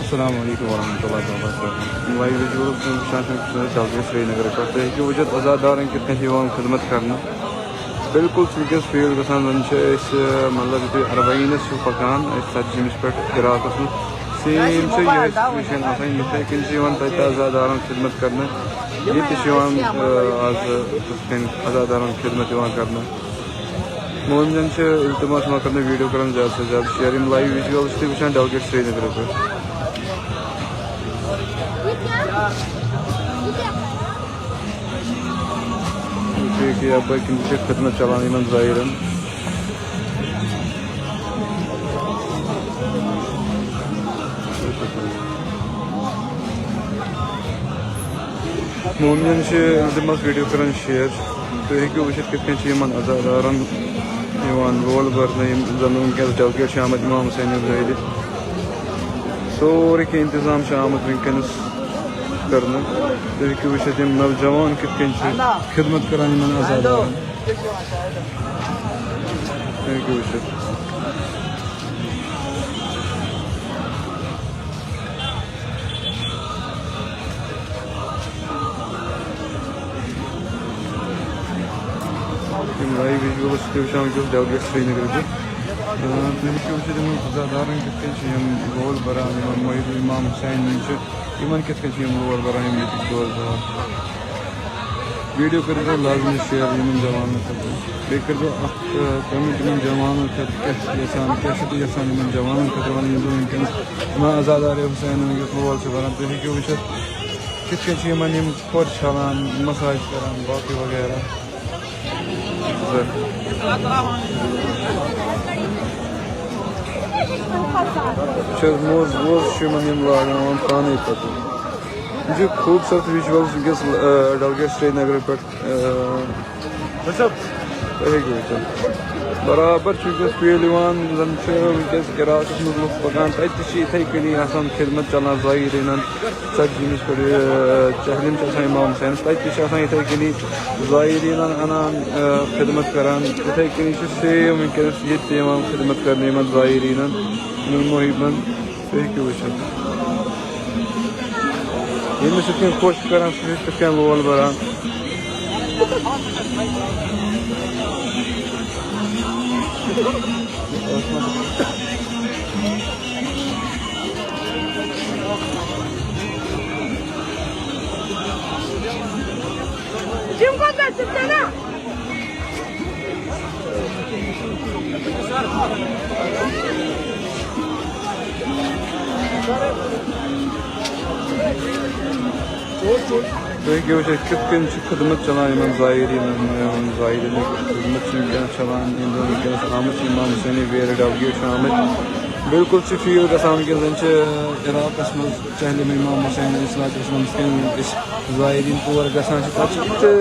अस्सलाम वालेकुम वरहमतुल्लाहि वबरकातुहू। लाइव विजुअल डलगेट श्रीनगर पे तो हेकि वजह आज़ादारन कित खिदमत करना बिल्कुल वनकस फील गसान मतलब यु अरबईनस पकान 40 पे इराकस में सेम सिचुएशन इथे कन आज़ादारन खिदमत करना ये आज आज़ादारन खिदमत करना मोमिन इल्तमास करना वीडियो कर ज़्यादा से ज़्यादा शेयर इन लाइव विजुअल्स वो डलगेट श्रीनगर पे अब खिदमत चलान इन ज़ाहिरन मोमिन इल्तमास वीडियो कर शेयर तो हेकू वो किन आज़ादारन रोल भरने जन वनकस डलगेट आमद इमाम हुसैन जहरी सोरे कह इंतजाम आमद वनकस कर तो हेकू वो नौजवान कित खिदमत करान आज़ादारन हेकू वो लाइव विजुअल्स डलगेट श्रीनगर पे आज़ादारन कित रोल बरान मोहिद इमाम हुसैन इन कित रोल बरान रोल बरान वीडियो कर लाजमी शेयर इन जवान बे कर कमेंट इन जवान क्या इन जवान वन आज़ादार हुसैन रोल बरान तो हेकू वो कित खोर छालान मसाज करान बाकी वगैरह मोज लागान पाने पत खूबसूरत विजुअल्स वनकस डलगेट श्रीनगर पे बराबर फील जन वनकस इराक में लुक पकान तथे कनी खिदमत चलान ज़ाहिरीन 40 पे चहलिम इमाम हुसैन तथे कनी ज़ाहिरीन अनान खिदमत करान इथे कनी सेम वनकस ये खिदमत कर ज़ाहिरीन मोहिबन तो हेकू वो यमिस खुश करान सह लोल बरान तो हेकू वो कित खिदमत चलान इन ज़ाहिरीन खिदमत चलान वनकस आमद इमाम हुसैन वेर डलगेट आमद बिल्कुल फील गसान कि जन इराकस में चहलिम इमाम हुसैन ज़ाहिरीन तौर गसान तथे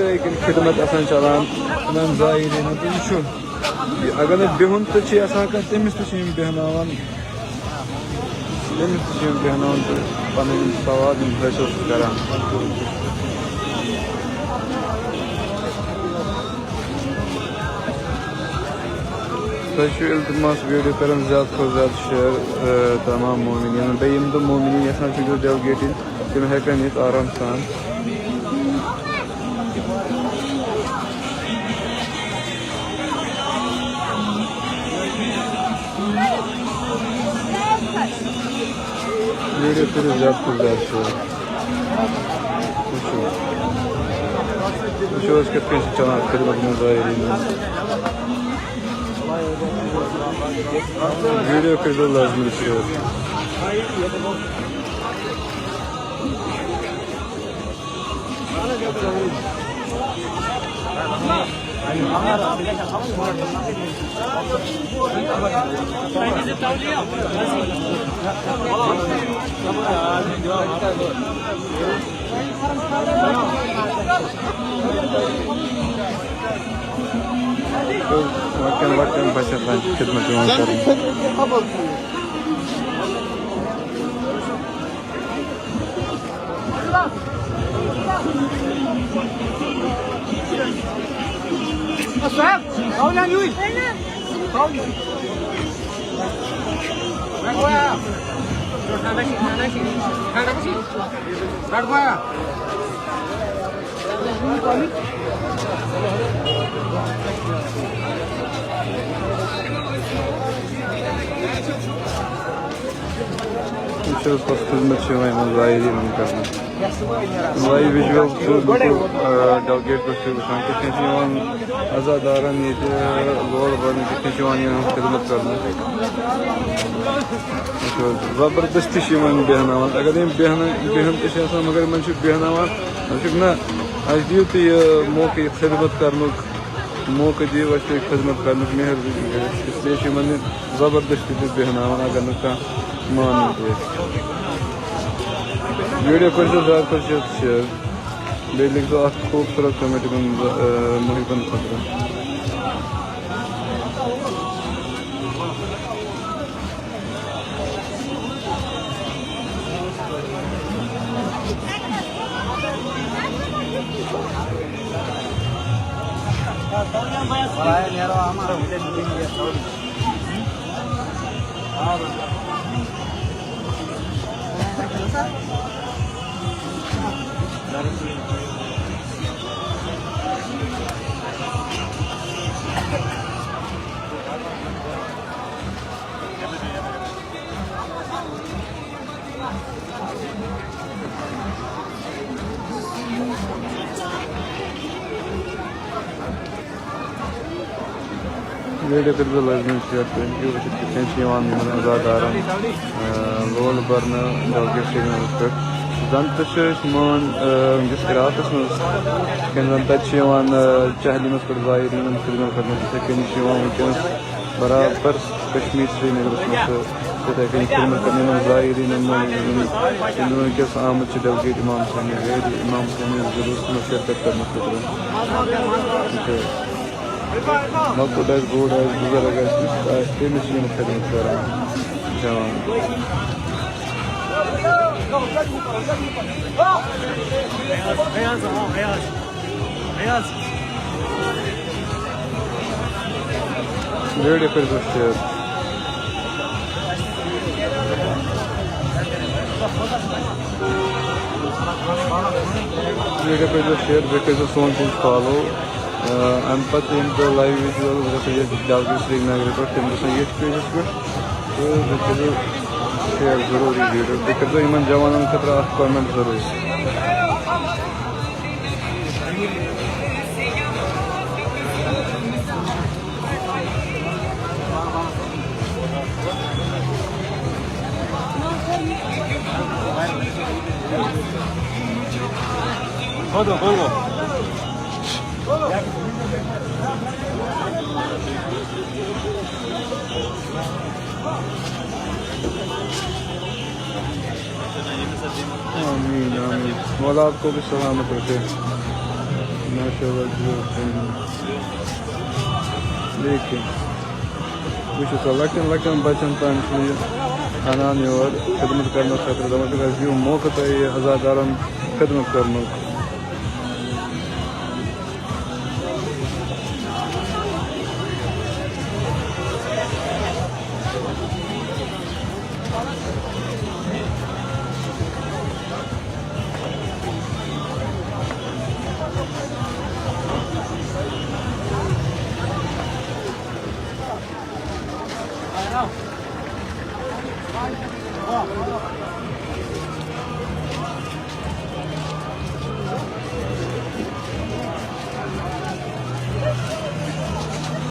खिदमत चलान इन ज़ाहिरीन तो अगर बिहुन तो तमिस बेहनावान तो पन सवाद हासिल करान तो इल्तमास वीडियो कर ज़्यादा खो ज़्यादा शेयर तमाम मोमिन बे मोमिन डलगेट तम हेकन ये आराम सान वीडियो कर ज़्यादा खो ज़्यादा शेयर कित चलान खिदमत में ज़ाहिरीन वीडियो कर लाजमी शेयर वक्न बचत खिदमत कर खिदमत ज़ायरीन करना लाइव विजुअल डेलगेट पे वुचान कितन अजादारन ये लोल बन कितन खिदमत करना जबरदस्ती बेहन अगर बेहन मगर इन बेहन ना अस दिव तो यह मौके खिदमत कर मौके दिव खिदमत कर मेहरबानी इसलिए जबरदस्ती बेहन अगर न मान वीडियो कर ज़्यादा शेयर बे लिख दो खूबसूरत कमेंट मुहिबन खतर वीडियो कर लाजमी शेयर करें कितने अजादारन लोल बर्न डेलगेट श्रीनगर पे जन तो मान जिस रात मज चहलिमस पे ज़ायरीन खिदमत करने इथे कन वनस बराबर कश्मीर श्रीनगर मज इथे कन खिदमत करने ज़ायरीन वनस आमद डेलगेट इमाम हुसैन जुलूस में शिरकत करने मकूद बूढ़ बुजुर्ग तमिस खिदमत कर जवान वीडियो कर शेयर वीडियो कर शेयर बे कर सोन पेज फॉलो अम पे लाइव विजुअल डेलगेट श्रीनगर पे तम ये पेजस पे तो शेयर जरूरी वीडियो बे कर इन जवान खतर कमेंट जरूर आमीन आमीन मौला आपको भी सलामत रखे लेकिन वो लकन बचन तान अनान योर खिदमत करने खतर दपन मौका तो अजादारन खिदमत करने Wow.